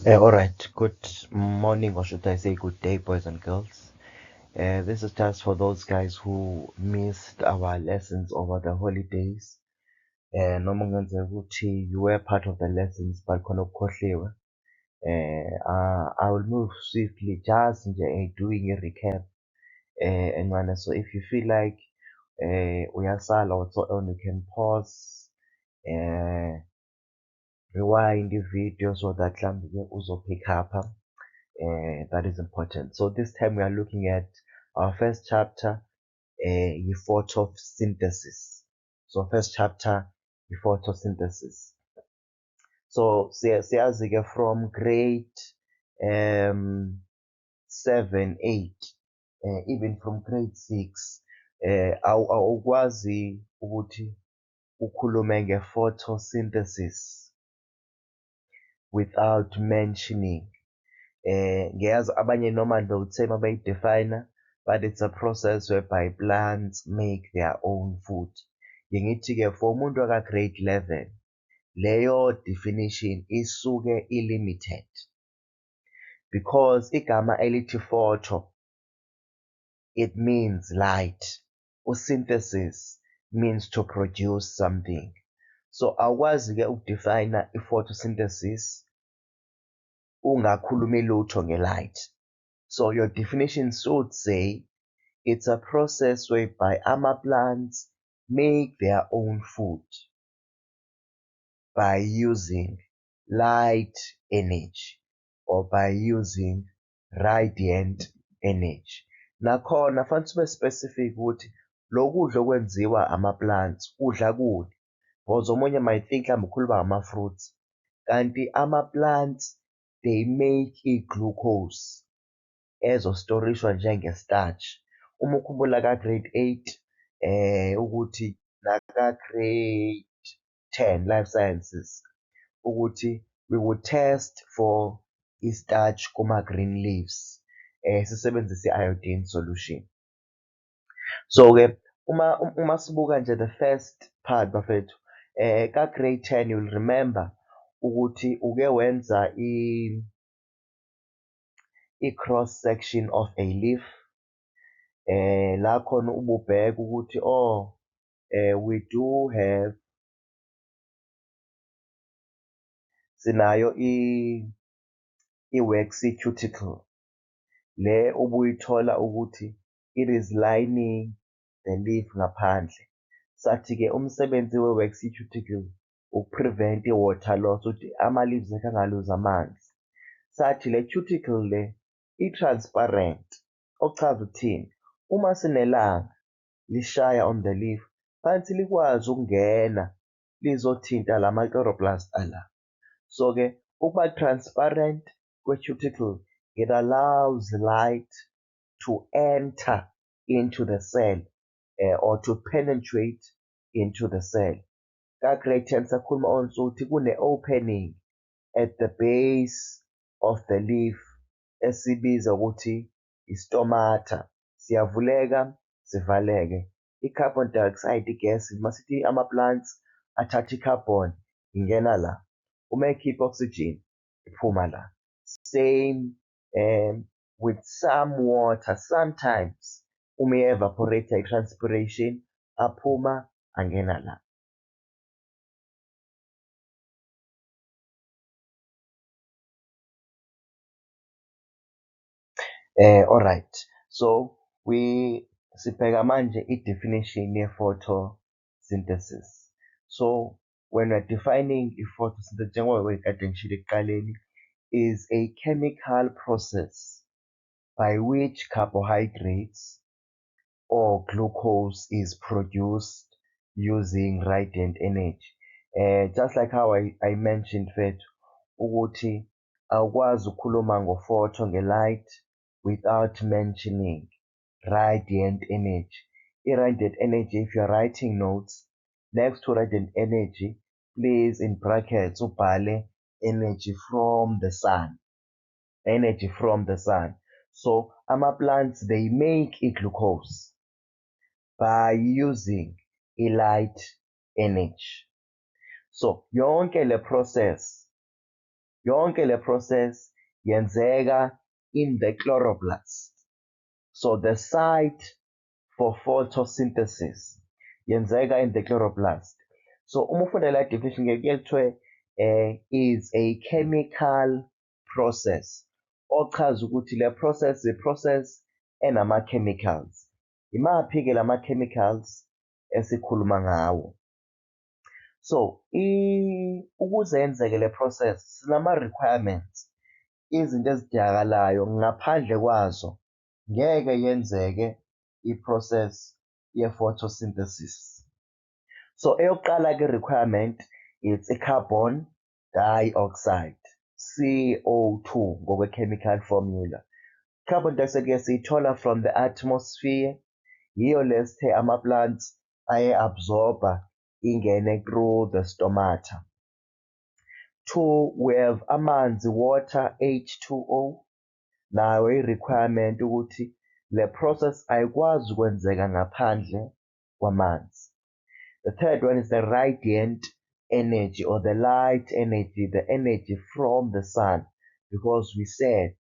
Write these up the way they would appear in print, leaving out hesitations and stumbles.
All right, good morning, or should I say good day, boys and girls. This is just for those guys who missed our lessons over the holidays. Noma kungenzeka ukuthi you were part of the lessons, but khona ukukhohliwe. I will move swiftly, just nje doing a recap. And so if you feel like uyasala or so on, you can pause, rewind the video so that mhlawumbe uzo pick up. That is important. So this time we are looking at our first chapter, photosynthesis. So first chapter, photosynthesis. So siyazi-ke from grade 7, 8, even from grade 6, awukwazi ukuthi ukhulume nge-photosynthesis without mentioning ngiyazi abanye noma they would say mabayidefine, but it's a process whereby plants make their own food. Ngithi-ke for umuntu waka-grade 11 leyo definition isuke i-limited because igama elithi photo it means light. Synthesis means to produce something. So awukwazi-ke ukudefine i-photosynthesis ungakhulumi lutho nge-light. So your definition should say it's a process whereby plants make their own food by using light energy or by using radiant energy. Nakhona fanele sibe specific ukuthi lokudla okwenziwa ama-plants kudla kuni. Because omunye might think mhlawumbe ukhuluma ngama-fruits. Kanti ama-plants they make i-glucose ezostorishwa njenge-starch. Uma ukhumbula ka-grade 8 ukuthi naka-grade 10 life sciences ukuthi we would test for i-starch kuma-green leaves sisebenzise i-iodine solution. So-ke uma sibuka nje the first part bafethu ka-grade 10 you'll remember ukuthi uke wenza i-cross section of a leaf la khona ububheka ukuthi we do have sinayo i-waxy cuticle le ubuyithola ukuthi it is lining the leaf ngaphandle. Sathi-ke umsebenzi we-waxy cuticle ukuprevent i-water loss ukuthi ama-leaves akhe angaluzi amanzi. Sathi le cuticle le i-transparent okuchaza ukuthini uma sinelanga lishaya on the leaf phansi likwazi ukungena lizothinta lama-chloroplast ala. So-ke ukuba transparent kwe-cuticle it allows light to enter into the cell or to penetrate into the cell. Ka-grade 10 sakhuluma on ukuthi kune-opening at the base of the leaf esibiza ukuthi i-stomata. Siyavuleka sivaleke. I-carbon dioxide gas masithi ama-plants athatha i-carbon ingena la. Uma ekhipha oxygen iphuma la. Same with some water sometimes uma i-evaporate i-transpiration aphuma angena la. All right. So sibheka manje i-definition ye-photosynthesis. So when we're defining i-photosynthesis njengoba kade ngishilo ekuqaleni is a chemical process by which carbohydrates or glucose is produced using radiant energy. Just like how I mentioned fethu ukuthi awukwazi ukukhuluma ngo-photo nge-light without mentioning radiant energy. I-radiant energy, if you're writing notes, next to radiant energy, please in brackets ubhale energy from the sun. Energy from the sun. So ama-plants they make i-glucose by using light energy. So yonke le process Yonke le process yenzeka in the chloroplast. So the site for photosynthesis yenzeka in the chloroplast. So uma ufunda la definition kuye kuthiwe is a chemical process, ochaza ukuthi le process i-process enama-chemicals. Imaphi-ke lama-chemicals esikhuluma ngawo? So ukuze yenzeke le process sinama-requirements, izinto ezidingakalayo, ngaphandle kwazo ngeke yenzeke i-process ye-photosynthesis. So eyokuqala-ke requirement it's a carbon dioxide, CO2 ngokwe-chemical formula. Carbon dioxide siyithola from the atmosphere, yiyo lesithe ama-plants aye-absorba ingene through the stomata. 2, we have amanzi, water, H2O, nayo i-requirement ukuthi le process ayikwazi ukwenzeka ngaphandle kwamanzi. The third one is the radiant energy or the light energy, the energy from the sun, because we said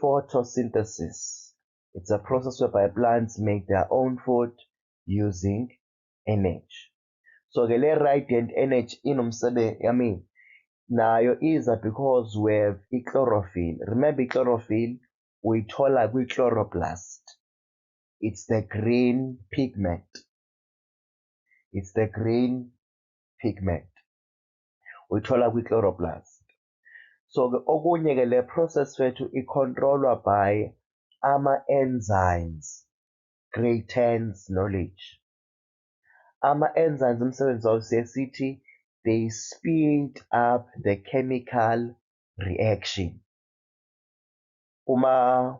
photosynthesis, it's a process whereby plants make their own food using energy. So ke le radiant energy nayo iza because we have chlorophyll. Remember chlorophyll uyithola kwi-chloroplast. It's the green pigment. It's the green pigment. Uyithola kwi-chloroplast. So ke okunye ke le process fethu i-controlwa by ama-enzymes. Grade 10's knowledge. Ama-enzymes umsebenzi wawo siye sithi they speed up the chemical reaction. Uma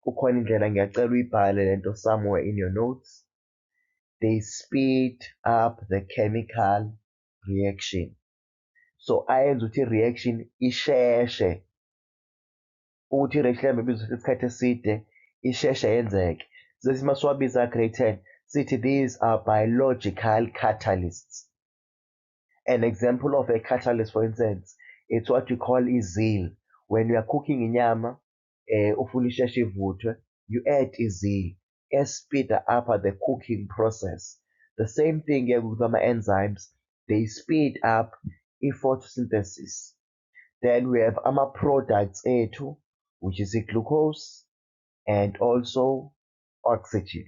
kukhona indlela ngiyacela uyibhale lento somewhere in your notes. They speed up the chemical reaction. So ayenza ukuthi i-reaction isheshe. Ukuthi i-reaction ibizwa isikhathi eside isheshe yenzeke. Sithi masiwabiza grade 10 sithi these are biological catalysts. An example of a catalyst, for instance, it's what we call izil. When you are cooking inyama, ufuna isheshe ivuthwe, you add izil, speed up the cooking process. The same thing here with ama-enzymes, they speed up photosynthesis. Then we have ama-products ethu, which is glucose and also oxygen.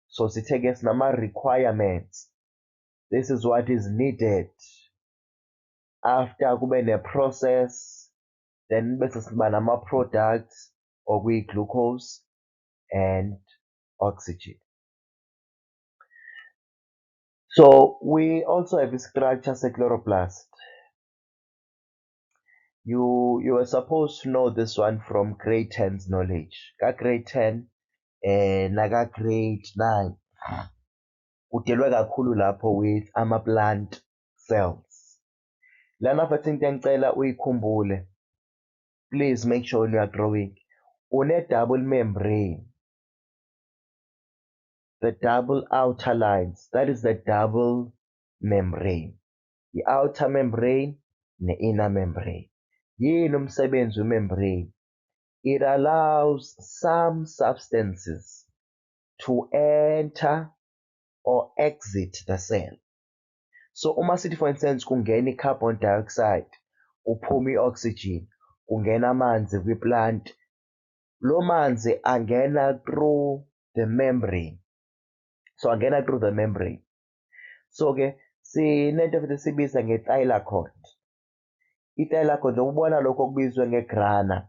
So sithe nama-requirements. This is what is needed after kube ne-process, then bese siba nama-products okuyi-glucose and oxygen. So we also have a structure se-chloroplast. You were supposed to know this one from grade 10's knowledge. Ka grade 10 naka grade 9 kudelwe kakhulu lapho with ama-plant cells. Lana futhi into engicela uyikhumbule, please make sure when you are drawing double membrane, the double outer lines, that is the double membrane, the outer membrane ne inner membrane. Yini umsebenzi wemembrane? It allows some substances to enter or exit the cell. So uma sithi for instance kungena i-carbon dioxide, uphuma i-oxygen, kungena amanzi kwi-plant, lo manzi angena through the membrane. So angena through the membrane. So ke sinento futhi sibiza nge-thylakoid. I-thylakoid ukubona lokho okubizwa nge-grana.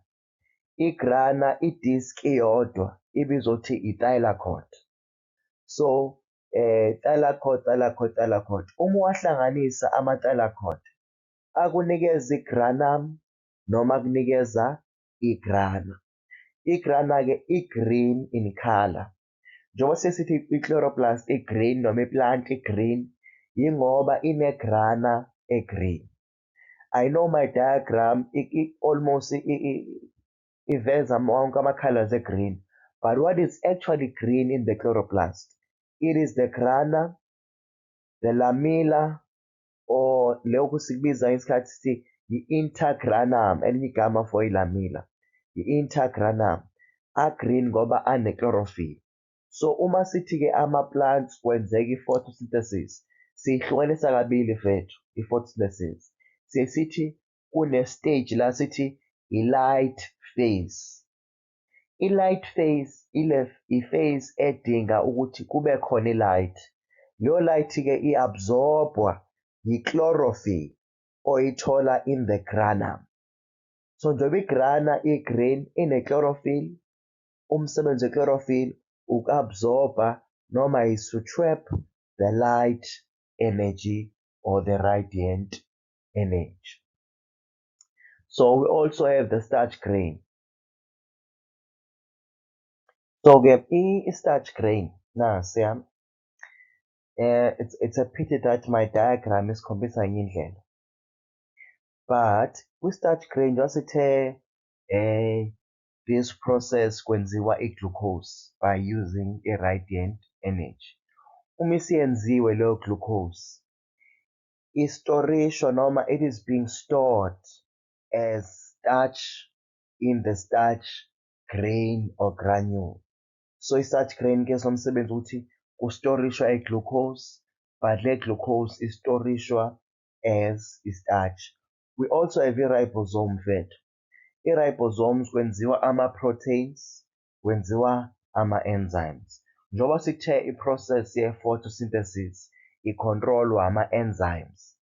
I-grana i-disk iyodwa ibizwa ukuthi i-thylakoid. So thylakoid. Uma wahlanganisa ama-thylakoid akunikeza i-granum noma akunikeza i-grana. I-grana-ke i-green in color. Njengoba sesithi i-chloroplast i-green noma i-plant i-green, yingoba ine-grana e-green. I know my diagram almost iveza wonke ama-colors e-green, but what is actually green in the chloroplast? It is the grana, the lamella, or lokhu sikubiza isikhathi sithi yi-intergranum, elinye igama for ilamilla, yi-intergranum, a-green ngoba ane-chlorophyll. So uma sithi-ke ama-plants kwenzeka i-photosynthesis, siyihlukanisa kabili mfethu i-photosynthesis. Siye sithi kune-stage la sithi i-light phase. I-light phase i-phase edinga ukuthi kube khona i-light. Leyo light-ke i-absorbwa yi-chlorophyll oyithola in the granum. So njengoba igrana i-green ine-chlorophyll, umsebenzi we-chlorophyll uku-absorb-a noma is to trap the light energy or the radiant energy. So we also have the starch grain. So-ke i-starch grain nasiya, it's a pity that my diagram isikhombisa enye indlela. But kwi-starch grain njengoba this process kwenziwa i-glucose by using i-radiant energy. Uma isiyenziwe leyo glucose, istorishwa noma it is being stored as starch in the starch grain or granule. So i-starch grain ke somsebenzi ukuthi kustorishwa i-glucose, but le glucose istorishwa as i-starch. We also have i-ribosome mfethu. I-ribosomes kwenziwa ama-proteins, kwenziwa ama-enzymes. Njengoba sithe i-process ye-photosynthesis icontrolwa ama-enzymes.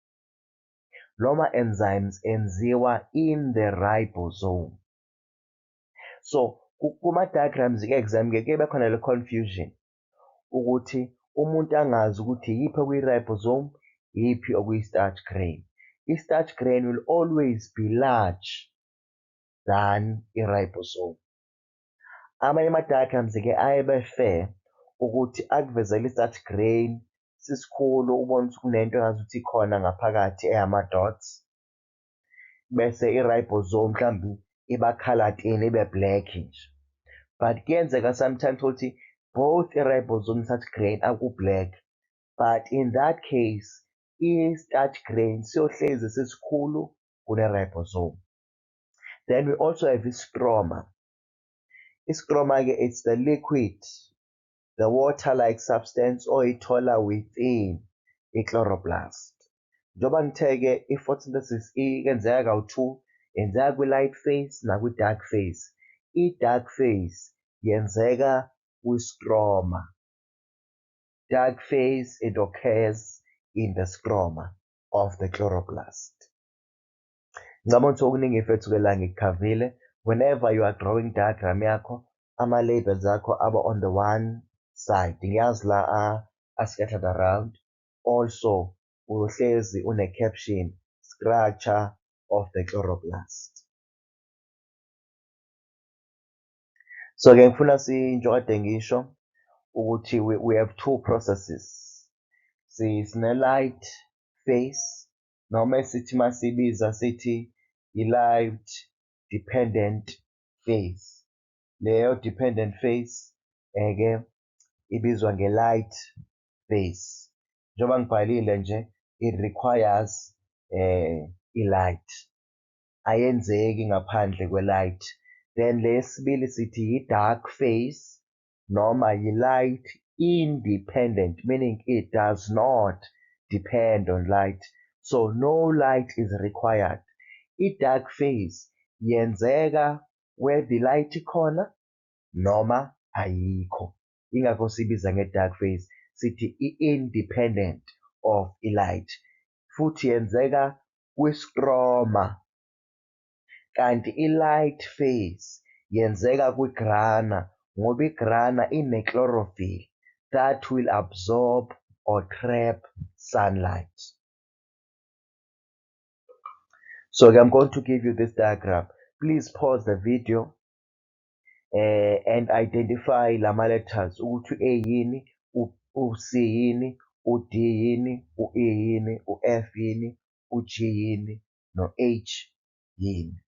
Loma enzymes enziwa in the ribosome. So kuma-diagrams ke-exam kebe khona le confusion ukuthi umuntu angazi ukuthi yiphi okuyi-ribosome, yiphi okuyi-starch grain. I-starch grain will always be large than i-ribosome. Amanye ama-diagrams-ke ayebe fair ukuthi akuvezele i-starch grain sisikhulu ubone ukuthi kunento engazuthi ikhona ngaphakathi eyama-dots, bese i-ribosome mhlawumbe iba khalatini ibe black nje. But kuyenzeka sometimes ukuthi both i-ribosome starch grain aku-black, but in that case i-starch grain siyohlezi sisikhulu kune-ribosome. Then we also have i-stroma. I-stroma-ke it's the liquid, the water-like substance oyithola within i-chloroplast. Njengoba ngithe-ke i-photosynthesis yenzeka kawu-two, yenzeka kwi-light phase nakwi-dark phase. I-dark phase yenzeka kwi-stroma. Dark phase, it occurs in the stroma of the chloroplast. Ngicabanga ukuthi okuningi mfethu-ke la ngikukhavile. Whenever you are drawing diagram yakho, ama-labels akho aba on the one side. Ngiyazi la a-scattered around. Also uhlezi une-caption, structure of the chloroplast. So-ke ngifuna njengoba ngisho ukuthi we have two processes. Sine-light phase noma sithi masibiza sithi i-light dependent phase. Leyo dependent phase ke ibizwa nge-light phase. Njengoba ngibhalile nje, it requires i-light. Ayenzeki ngaphandle kwe-light. Then lesibili sithi yi-dark phase noma yi-light independent, meaning it does not depend on light. So no light is required. I-dark phase yenzeka where the light ikhona noma ayikho. Ingakho sibiza nge-dark phase, sithi i-independent of i-light. Futhi yenzeka kwi-stroma. Kanti i-light phase yenzeka kwi-grana ngoba i-grana ine-chlorophyll that will absorb or trap sunlight. So I'm going to give you this diagram. Please pause the video and identify lama letters ukuthi u-A yini, u-C yini, u-D yini, u-E yini, u-F yini, u-G yini, no-H yini.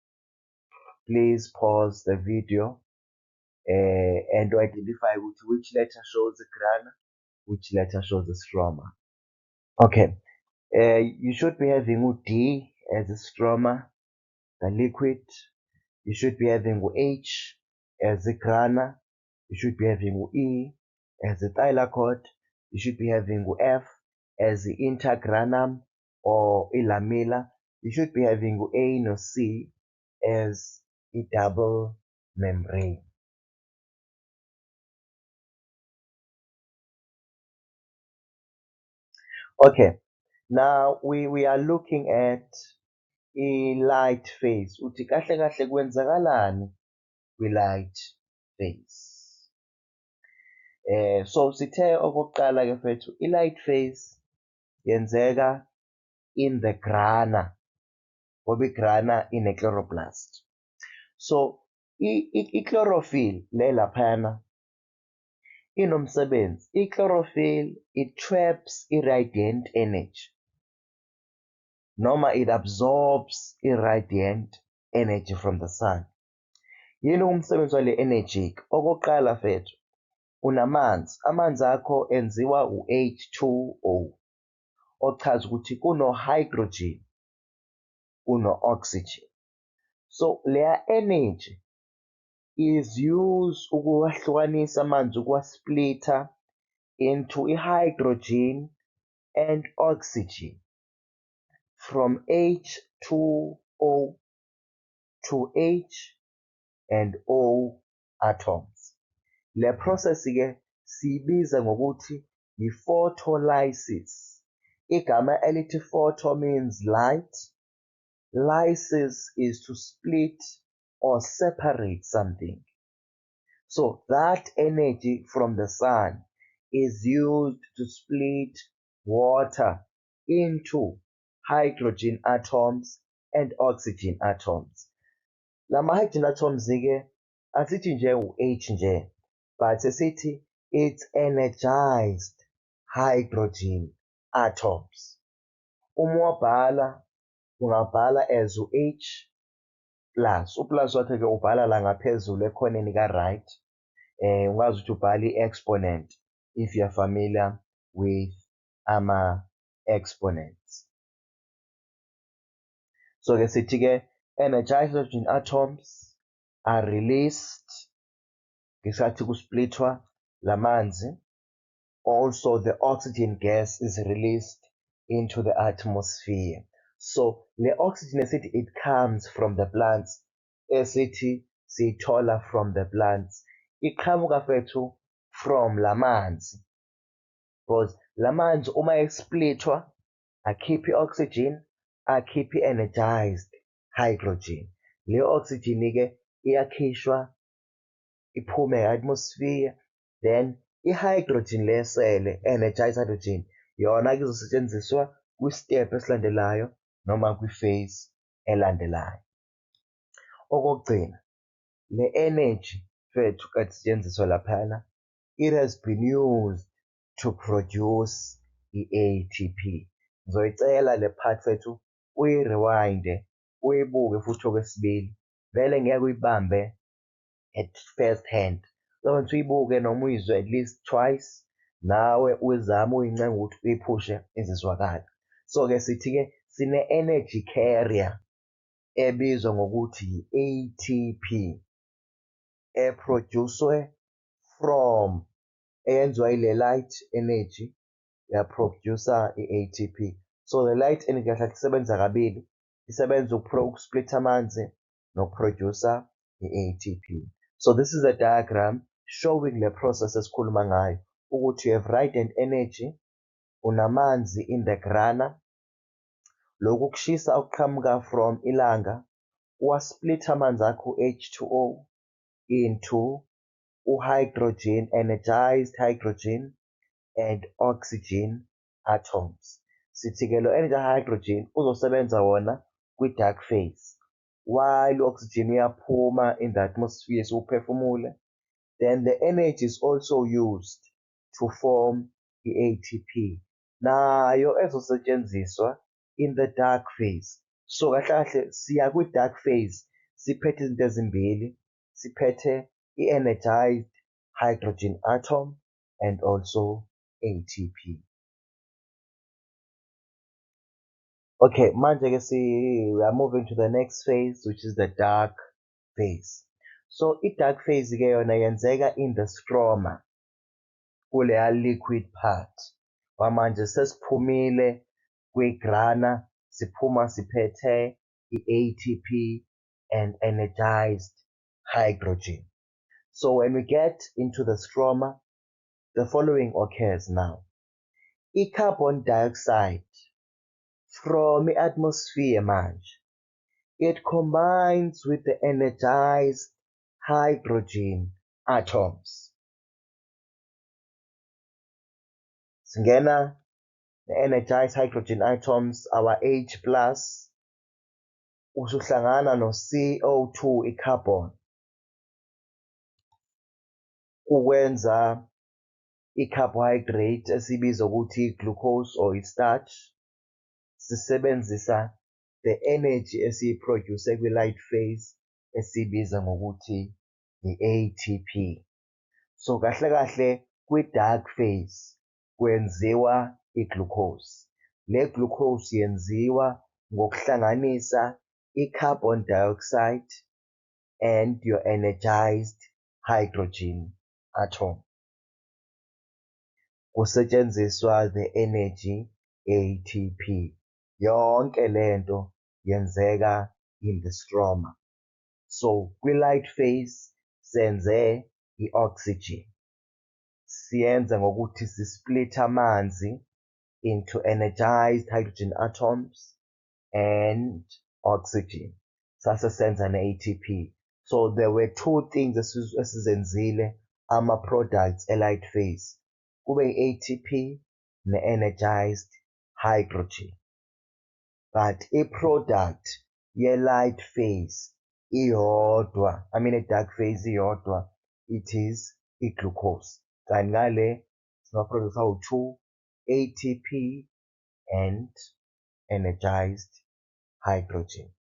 Please pause the video and identify which letter shows the grana, which letter shows the stroma. Okay, you should be having D as a stroma, the liquid. You should be having H as a grana. You should be having E as a thylakoid. You should be having F as the intergranum or lamella. You should be having A no C as a double membrane. Okay, now we are looking at i-light phase. Uthi kahle kahle kwenzakalani kwi-light phase? So sithe okokuqala ke mfethu, i-light phase yenzeka in the grana, ngoba i-grana ine-chloroplast. So i-chlorophyll le laphayana inomsebenzi. I-chlorophyll, it traps i-radiant energy noma it absorbs i-radiant energy from the sun. Yini umsebenzi wale energy? Okokuqala mfethu, unamanzi. Amanzi akho enziwa u-H2O, ochaza ukuthi kuno-hydrogen, kuno-oxygen. So leya energy is used ukuwahlukanisa amanzi, ukuwasplitha into i-hydrogen and oxygen from H2O to H and O atoms. Le process-ke siyibiza ngokuthi yi-photolysis. Igama elithi photo means light. Lysis is to split or separate something. So that energy from the sun is used to split water into hydrogen atoms and oxygen atoms. Lama-hydrogen atoms-ke asithi nje u-H nje, but sithi it's energized hydrogen atoms. Uma wabhala ungabhala as u-H plus. U-plus wakhe-ke ubhala la ngaphezulu ekhoneni ka-right. Ungazi ukuthi ubhala i-exponent if you're familiar with ama-exponents. So-ke sithi-ke energized hydrogen atoms are released ngesikhathi kusplithwa lamanzi. Also the oxygen gas is released into the atmosphere. So the oxygen esithi it comes from the plants, esithi siyithola from the plants, iqhamuka fethu from lamanzi, because lamanzi uma esplithwa akhiphe i-oxygen, akhiphe i-energized hydrogen. Le oxygen-ke iyakhishwa iphume e-atmosphere, then i-hydrogen lesele, energized hydrogen, yona-ke izosetshenziswa kwi-step esilandelayo noma kwi-phase elandelayo. Okokugcina, le energy fethu kade isetshenziswa laphana, it has been used to produce i-ATP. Ngizoyicela le part fethu uyi-rewind-e, uyibuke futhi okwesibili, vele ngeke uyibambe at first hand. Sonke uyibuke noma uyizwe at least twice, nawe uzame uyincenga ukuthi uyiphushe izizwakala. So-ke sithi-ke sine-energy carrier ebizwa ngokuthi yi-ATP, eproducwe from, eyenziwa ile light energy yaproducer i-ATP. So the light energy kahle isebenza kabili, isebenza ukusplitha amanzi nokuproducer i-ATP. So this is a diagram showing the process esikhuluma ngayo, ukuthi you have radiant energy, unamanzi in the grana, lokhu kushisa okuqhamuka from ilanga uwasplitha amanzi akho H2O into u-hydrogen, energized hydrogen and oxygen atoms. Sithi-ke lo energized hydrogen uzosebenza wona kwi-dark phase, while u-oxygen uyaphuma in the atmosphere siwuphefumule. Then the energy is also used to form i-ATP, nayo ezosetshenziswa in the dark phase. So kahle kahle siya kwi-dark phase siphethe izinto ezimbili, siphethe i-energized hydrogen atom and also ATP. Okay, manje ke we are moving to the next phase, which is the dark phase. So i-dark phase ke yona yenzeka in the stroma, kuleya liquid part. Manje sesiphumile kwi-grana, siphuma siphethe i-ATP and energized hydrogen. So when we get into the stroma, the following occurs now. I-carbon dioxide from i-atmosphere manje, it combines with the energized hydrogen atoms. Singena the energized hydrogen atoms, our H plus, usuhlangana no CO2 i-carbon, ukwenza i-carbohydrate esibiza ukuthi i-glucose or i-starch. Sisebenzisa the energy esiyiproduce kwi-light phase esibiza ngokuthi i-ATP. So kahle kahle kwi-dark phase kwenziwa i-glucose. Le glucose yenziwa ngokuhlanganisa i-carbon dioxide and your energized hydrogen atom. Kusetshenziswa the energy ATP. Yonke lento yenzeka in the stroma. So kwi-light phase senze i-oxygen. Siyenza ngokuthi si-split amanzi into energized hydrogen atoms and oxygen. Sase senza ne-ATP. So there were two things esizenzile ama-products e-light phase. Kube i-ATP ne-energized hydrogen. But i-product ye-light phase iyodwa, i-dark phase iyodwa, it is i-glucose. Kanti ngale sima-products awu-2, ATP and energized hydrogen.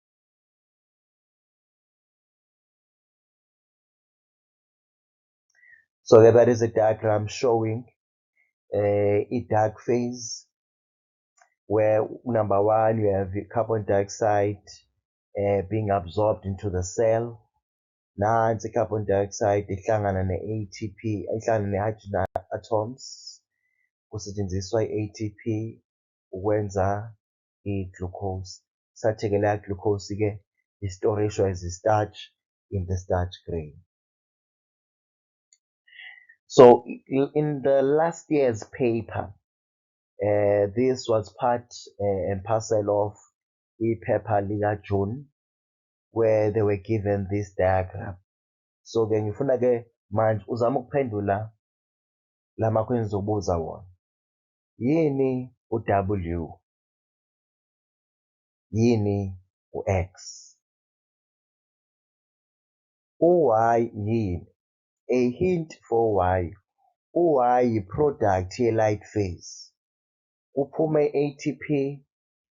So that is a diagram showing a dark phase where number one, you have carbon dioxide being absorbed into the cell. Nansi carbon dioxide ihlangana ne-ATP, ihlangana ne-hydrogen atoms, kusetshenziswa i-ATP ukwenza i-glucose. Sathi-ke leya glucose-ke istorishwa as starch in the starch grain. So in the last year's paper, this was part and parcel of iphepha lika June, where they were given this diagram. So ke ngifuna ke manje uzama ukuphendula lama question ngizobuza wona. Yini u-W? Yini u-X? U-Y yini? A hint for Y. U-Y yi-product ye-light phase. Kuphume i-ATP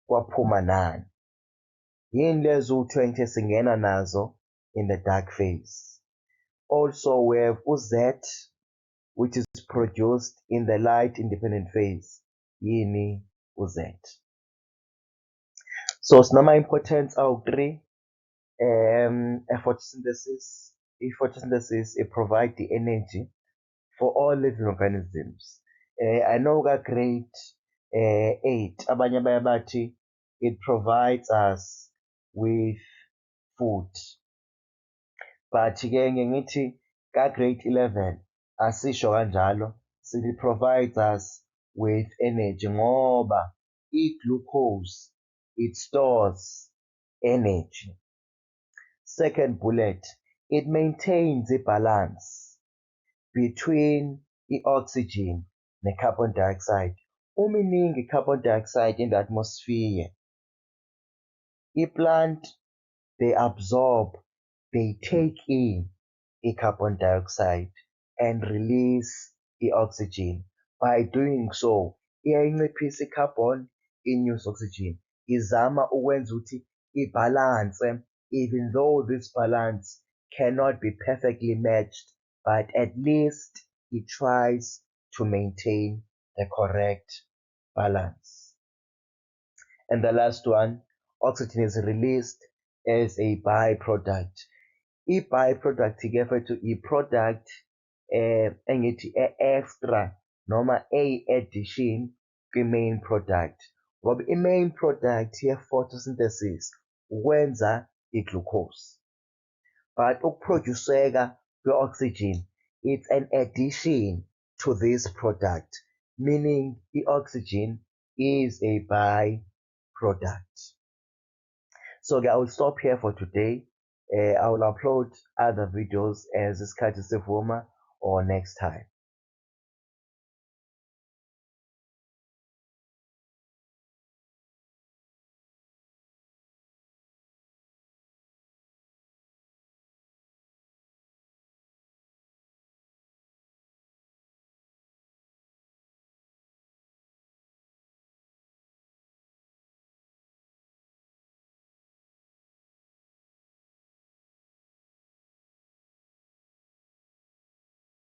kwaphuma nani? Yini lezo 20 singena nazo in the dark phase? Also we have U-Z, which is produced in the light independent phase. Yini u-Z? So sinama-importance awu-3. Photosynthesis. I-photosynthesis, it provides the energy for all living organisms. I know grade 8, abanye baye bathi it provides us with food. But ke ngithi grade 11 asisho kanjalo, it provides us with energy ngoba i-glucose, it stores energy. Second bullet, it maintains a balance between i-oxygen ne-carbon dioxide. Uma iningi i-carbon dioxide in the atmosphere, i-plant, they absorb, they take in i-carbon dioxide and release i-oxygen. By doing so, iyayinciphisa i-carbon, inyuse oxygen. Izama ukwenza ukuthi ibalance, even though this balance cannot be perfectly matched, but at least it tries to maintain the correct balance. And the last one, oxygen is released as a byproduct. I-byproduct ke mfethu i-product engithi extra noma eyi-addition kwi-main product, ngoba i-main product ye-photosynthesis ukwenza i-glucose, but ukuproduceka kwe-oxygen, it's an addition to this product, meaning i-oxygen is a byproduct. So I will stop here for today. I will upload other videos as isikhathi sivuma or next time.